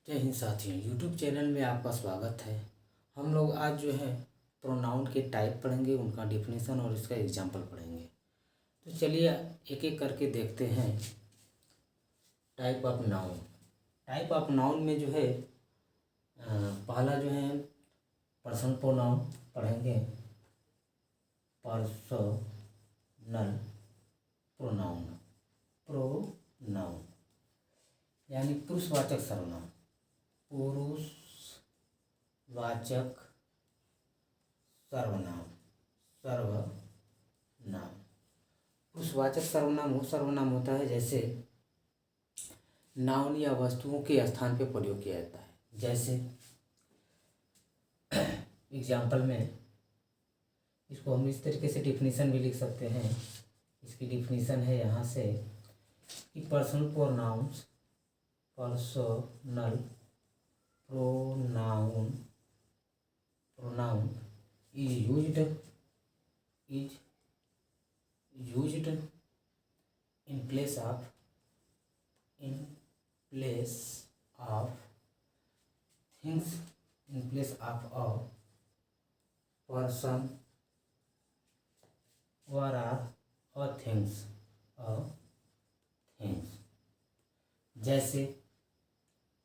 जय हिंद साथियों, YouTube channel में आपका स्वागत है। हम लोग आज जो है प्रोनाउन के टाइप पढ़ेंगे, उनका डिफिनेशन और इसका एग्जाम्पल पढ़ेंगे। तो चलिए एक एक करके देखते हैं। Type of noun. Type of noun में जो है पहला जो है पर्सनल प्रोनाउन पढ़ेंगे। पर्सनल प्रोनाउन, प्रोनाउन यानी पुरुषवाचक सर्वनाम। पुरुषवाचक सर्वनाम, सर्वनाम। पुरुषवाचक सर्वनाम वो सर्वनाम होता है जैसे नाउन या वस्तुओं के स्थान पे प्रयोग किया जाता है। जैसे एग्जाम्पल में इसको हम इस तरीके से डिफिनीशन भी लिख सकते हैं। इसकी डिफिनीशन है यहाँ से कि personal pronouns, personal pronoun is used in place of things, in place of a person or a things, जैसे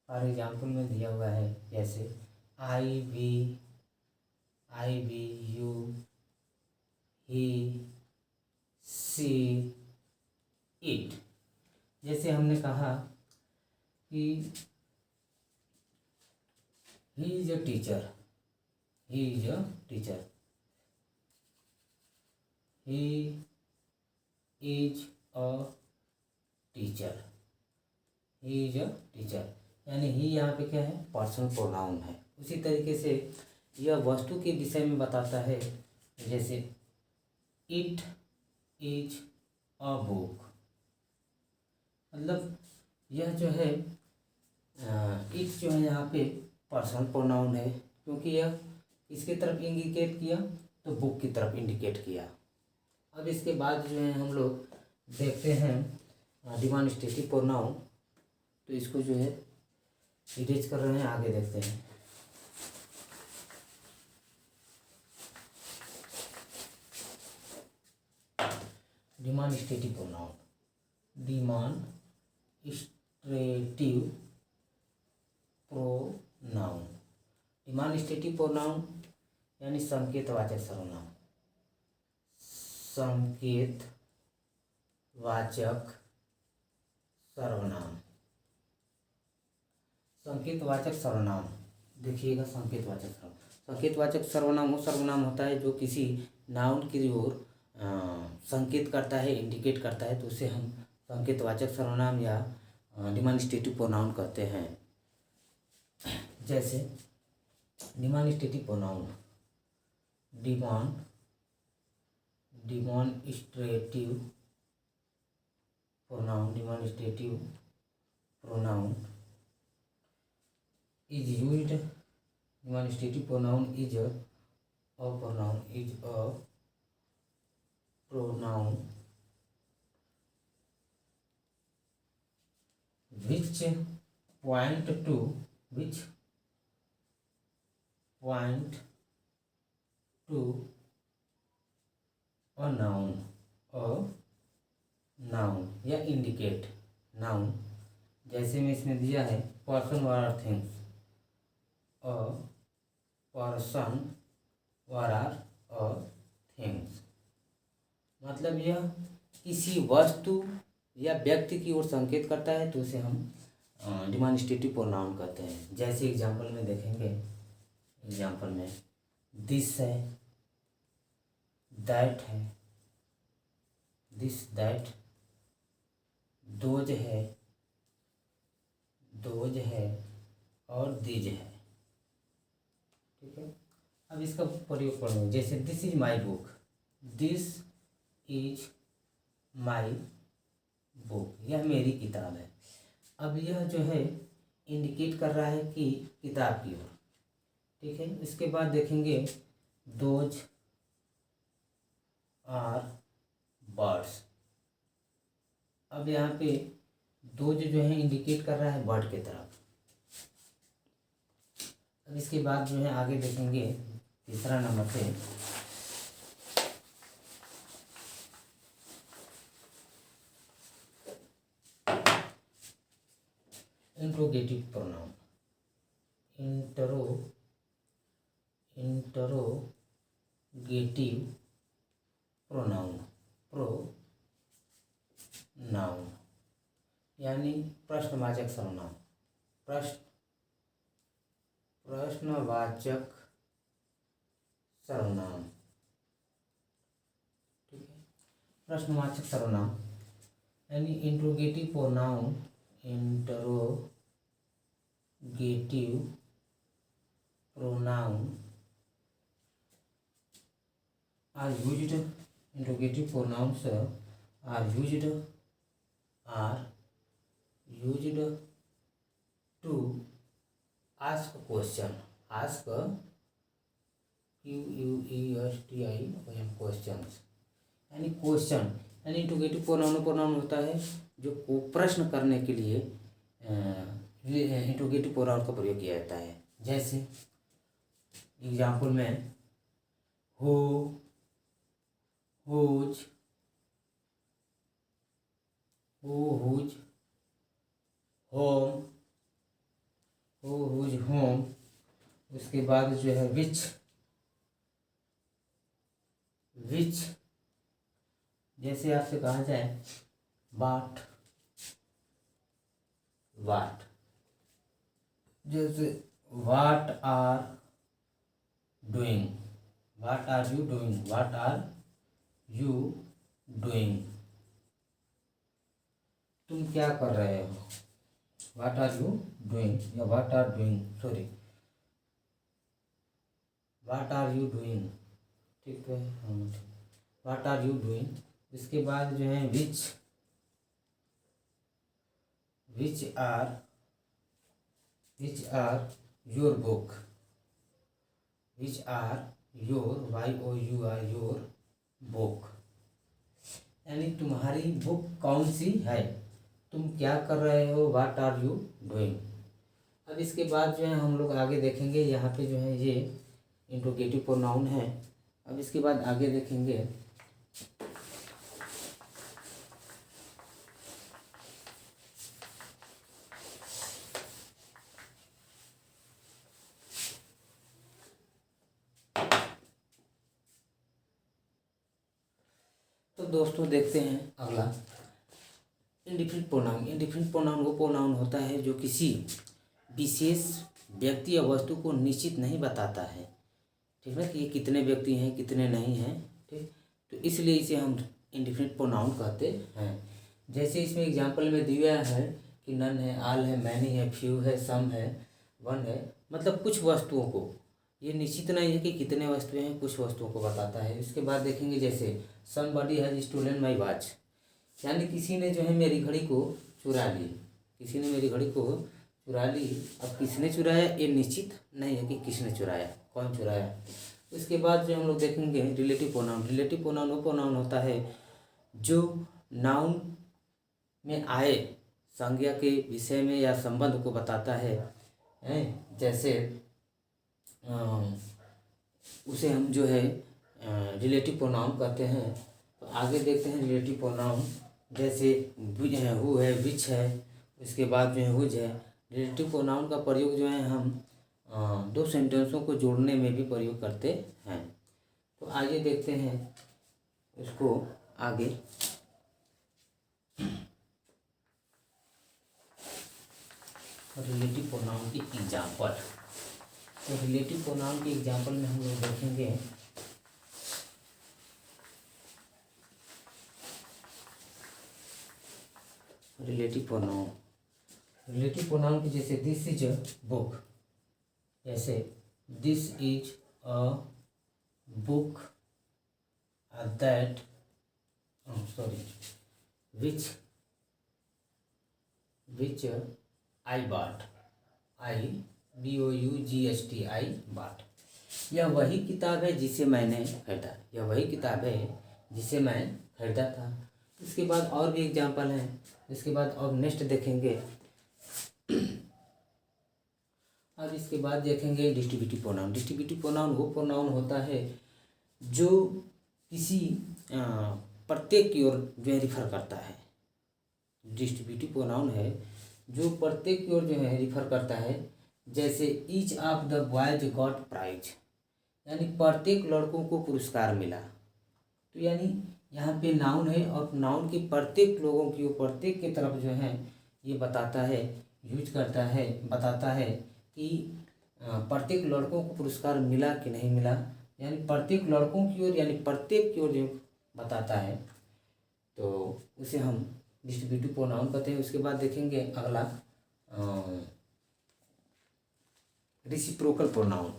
फॉर एग्जाम्पल में दिया हुआ है जैसे I we you, he, she, it. जैसे हमने कहा कि he is a teacher, he is a teacher, he is a teacher, he is a teacher. यानी ही यहाँ पे क्या है, पर्सनल प्रोनाउन है। उसी तरीके से यह वस्तु के विषय में बताता है। जैसे इट इज अ बुक, मतलब यह जो है इट जो है यहाँ पे पर्सनल प्रोनाउन है, क्योंकि यह इसके तरफ इंडिकेट किया तो बुक की तरफ इंडिकेट किया। अब इसके बाद जो है हम लोग देखते हैं डिमॉन्स्ट्रेटिव प्रोनाउन। तो इसको जो है इरेज कर रहे हैं, आगे देखते हैं। Demonstrative pronoun, demonstrative pronoun, demonstrative pronoun यानी संकेतवाचक सर्वनाम, संकेतवाचक सर्वनाम। संकेतवाचक सर्वनाम देखिएगा, संकेतवाचक सर्वनाम वो सर्वनाम होता है जो किसी नाउन की ओर संकेत करता है, इंडिकेट करता है, तो उसे हम संकेतवाचक सर्वनाम या डिमॉन्स्ट्रेटिव प्रोनाउन कहते हैं। जैसे demonstrative pronoun, demonstrative pronoun is used, demonstrative pronoun is a pronoun which point to a noun या indicate noun। जैसे में इसमें दिया है पर्सन और थिंग्स, अ पर्सन और थिंग्स, मतलब यह किसी वस्तु या व्यक्ति की ओर संकेत करता है, तो उसे हम डिमॉन्स्ट्रेटिव प्रोनाउन कहते हैं। जैसे एग्जाम्पल में देखेंगे, एग्जाम्पल में दिस है, दैट है, दिस दैट, दोज है और दीज है। ठीक है, अब इसका प्रयोग पढ़ेंगे। जैसे this is my book, this is my book, यह मेरी किताब है। अब यह जो है इंडिकेट कर रहा है कि किताब की ओर। ठीक है, इसके बाद देखेंगे दोज आर बर्ड्स। अब यहाँ पे दोज जो है इंडिकेट कर रहा है बर्ड की तरफ, अब इसके बाद जो है आगे देखेंगे तीसरा नंबर पे इंट्रोगेटिव प्रोनाउन। इंट्रोगेटिव प्रोनाउन यानी प्रश्नवाचक सर्वनाम। प्रश्नवाचक सर्वनाम, ठीक है। प्रश्नवाचक सर्वनाम यानी interrogative pronoun are used interrogative pronouns are used to ask question, questions यानी क्वेश्चन यानी इंट्रोगेटिव प्रोनाउन होता है जो को प्रश्न करने के लिए इंट्रोगेटिव प्रोनाउन का प्रयोग किया जाता है। जैसे एग्जाम्पल में हो, हुज, होम, उसके बाद जो है विच, जैसे आपसे कहा जाए वाट, जैसे वाट आर यू डूइंग, तुम क्या कर रहे हो। वाट आर यू डूइंग या वाट आर यू डूइंग, ठीक है। What are you doing. इसके बाद जो है which are your book, which are your book यानी तुम्हारी बुक कौन सी है, तुम क्या कर रहे हो, व्हाट आर यू डूइंग। अब इसके बाद जो है हम लोग आगे देखेंगे, यहाँ पे जो है ये इंट्रोगेटिव प्रोनाउन है। अब इसके बाद आगे देखेंगे तो दोस्तों देखते हैं अगला इंडिफिनिट प्रोनाउन। इंडिफिनिट प्रोनाउन वो प्रोनाउन होता है जो किसी विशेष व्यक्ति या वस्तु को निश्चित नहीं बताता है, ठीक है, कि ये कितने व्यक्ति हैं कितने नहीं हैं, ठीक। तो इसलिए इसे हम इंडिफिनिट प्रोनाउन कहते हैं। जैसे इसमें एग्जांपल में दिया है कि नन है, आल है, मैनी है, फ्यू है, सम है, वन है, मतलब कुछ वस्तुओं को, ये निश्चित नहीं है कि कितने वस्तुएं हैं, कुछ वस्तुओं को बताता है। इसके बाद देखेंगे जैसे somebody has stolen my watch, यानी किसी ने जो है मेरी घड़ी को चुरा ली, अब किसने चुराया ये निश्चित नहीं है कि किसने चुराया, कौन चुराया। इसके बाद जो हम लोग देखेंगे रिलेटिव प्रोनाउन। रिलेटिव प्रोनाउन वो प्रोनाउन होता है जो नाउन में आए संज्ञा के विषय में या संबंध को बताता है, जैसे उसे हम जो है रिलेटिव प्रोनाउन कहते हैं। तो आगे देखते हैं रिलेटिव प्रोनाउन, जैसे हु है, विच है, उसके बाद जो है हुज है। रिलेटिव प्रोनाउन का प्रयोग जो है हम दो सेंटेंसों को जोड़ने में भी प्रयोग करते हैं। तो आगे देखते हैं इसको आगे। रिलेटिव प्रोनाउन की एग्जाम्पल, तो रिलेटिव प्रोनाउन के एग्जाम्पल में हम लोग देखेंगे रिलेटिव प्रोनाउन की जैसे दिस इज अ बुक, जैसे this is a book, that which I bought, bought, यह वही किताब है जिसे मैंने खरीदा, था। इसके बाद और भी एग्जाम्पल हैं। इसके बाद और नेक्स्ट देखेंगे। अब अब इसके बाद देखेंगे डिस्ट्रीब्यूटिव प्रोनाउन। डिस्ट्रीब्यूटिव प्रोनाउन वो प्रोनाउन होता है जो किसी प्रत्येक की ओर जो है रिफर करता है। डिस्ट्रीब्यूटिव प्रोनाउन है जो प्रत्येक की ओर जो है रिफर करता है। जैसे each of the boys got prize, यानी प्रत्येक लड़कों को पुरस्कार मिला। तो यानी यहाँ पे नाउन है और नाउन के प्रत्येक लोगों की, प्रत्येक की तरफ जो है ये बताता है, यूज करता है, बताता है कि प्रत्येक लड़कों को पुरस्कार मिला कि नहीं मिला, यानी प्रत्येक लड़कों की ओर यानी प्रत्येक की ओर जो बताता है, तो उसे हम डिस्ट्रीब्यूटिव प्रोनाउन कहते हैं। उसके बाद देखेंगे अगला रेसिप्रोकल प्रोनाउन।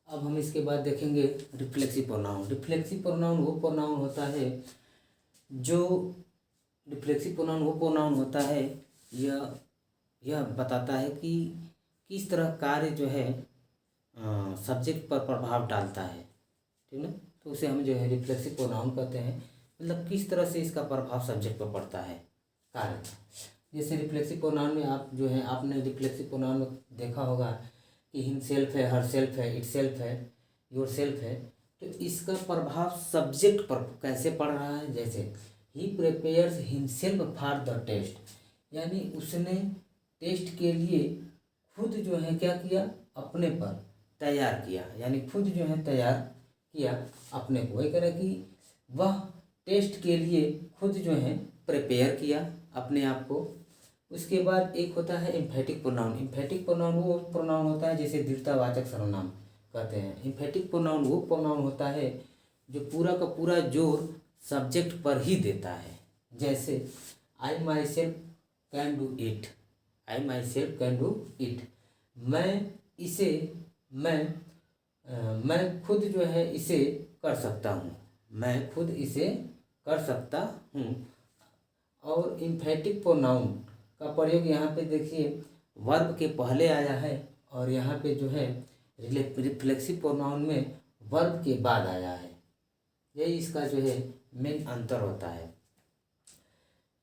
अब हम इसके बाद देखेंगे रिफ्लेक्सिव प्रोनाउन। रिफ्लेक्सिव प्रोनाउन वो प्रोनाउन होता है जो रिफ्लेक्सिव प्रोनाउन वो प्रोनाउन होता है यह बताता है कि किस तरह कार्य जो है सब्जेक्ट पर प्रभाव डालता है, ठीक ना। तो उसे हम जो है रिफ्लेक्सिव प्रोनाउन कहते हैं, मतलब किस तरह से इसका प्रभाव सब्जेक्ट पर पड़ता है कार्य का। जैसे रिफ्लेक्सिव प्रोनाउन में आप जो है आपने रिफ्लेक्सिव प्रोनाउन में देखा होगा कि हिमसेल्फ है, हरसेल्फ है, इटसेल्फ है, योरसेल्फ है। तो इसका प्रभाव सब्जेक्ट पर कैसे पड़ रहा है, जैसे he prepares himself for the test, यानी उसने टेस्ट के लिए खुद जो है क्या किया, अपने पर तैयार किया, यानी खुद जो है तैयार किया अपने को। वही कह रहा है कि वह टेस्ट के लिए खुद जो है प्रिपेयर किया अपने आप को। उसके बाद एक होता है एम्फेटिक प्रोनाउन। एम्फेटिक प्रोनाउन वो प्रोनाउन होता है जैसे दृढ़तावाचक सर्वनाम कहते हैं। एम्फेटिक प्रोनाउन वो प्रोनाउन होता है जो पूरा का पूरा जोर सब्जेक्ट पर ही देता है। जैसे I myself can do it, I myself can do it, मैं खुद जो है इसे कर सकता हूँ, मैं खुद इसे कर सकता हूँ। और एम्फेटिक प्रोनाउन का प्रयोग यहाँ पे देखिए वर्ब के पहले आया है और यहाँ पे जो है रिफ्लेक्सिव प्रोनाउन में वर्ब के बाद आया है। यही इसका जो है मेन अंतर होता है।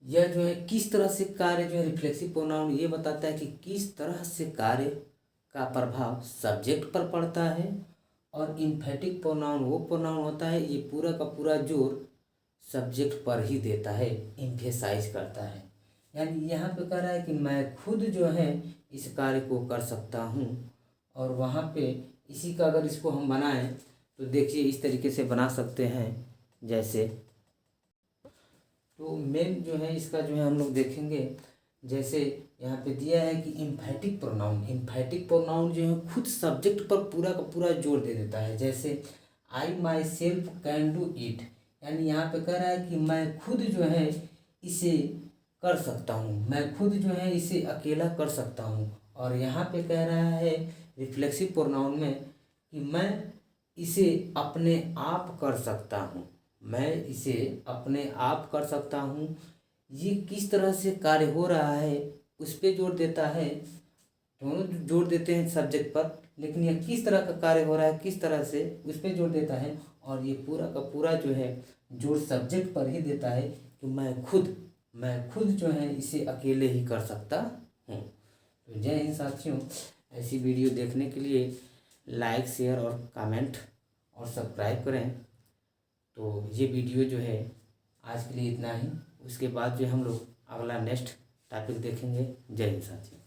यह जो है किस तरह से कार्य जो है रिफ्लेक्सिव प्रोनाउन ये बताता है कि किस तरह से कार्य का प्रभाव सब्जेक्ट पर पड़ता है। और एम्फेटिक प्रोनाउन वो प्रोनाउन होता है ये पूरा का पूरा जोर सब्जेक्ट पर ही देता है, एम्फेसाइज करता है। यानी यहाँ पे कह रहा है कि मैं खुद जो है इस कार्य को कर सकता हूँ। और वहाँ पे इसी का अगर इसको हम बनाएं तो देखिए इस तरीके से बना सकते हैं। जैसे तो मेन जो है इसका जो है हम लोग देखेंगे, जैसे यहाँ पे दिया है कि एम्फेटिक प्रोनाउन, एम्फेटिक प्रोनाउन जो है खुद सब्जेक्ट पर पूरा का पूरा जोर दे देता है। जैसे I myself can do it, यानी यहाँ पे कह रहा है कि मैं खुद जो है इसे कर सकता हूँ, मैं खुद जो है इसे अकेला कर सकता हूँ। और यहाँ पे कह रहा है रिफ्लेक्सिव प्रोनाउन में कि मैं इसे अपने आप कर सकता हूँ, मैं इसे अपने आप कर सकता हूँ। ये किस तरह से कार्य हो रहा है उस पर जोर देता है। दोनों जोर देते हैं सब्जेक्ट पर, लेकिन यह किस तरह का कार्य हो रहा है, किस तरह से उस पर जोर देता है। और ये पूरा का पूरा जो है जोर सब्जेक्ट पर ही देता है कि मैं खुद जो है इसे अकेले ही कर सकता हूँ। तो जय हिंद साथियों, ऐसी वीडियो देखने के लिए लाइक, शेयर और कमेंट और सब्सक्राइब करें। तो ये वीडियो जो है आज के लिए इतना ही। उसके बाद जो हम लोग अगला नेक्स्ट टॉपिक देखेंगे। जय हिंद साथियों।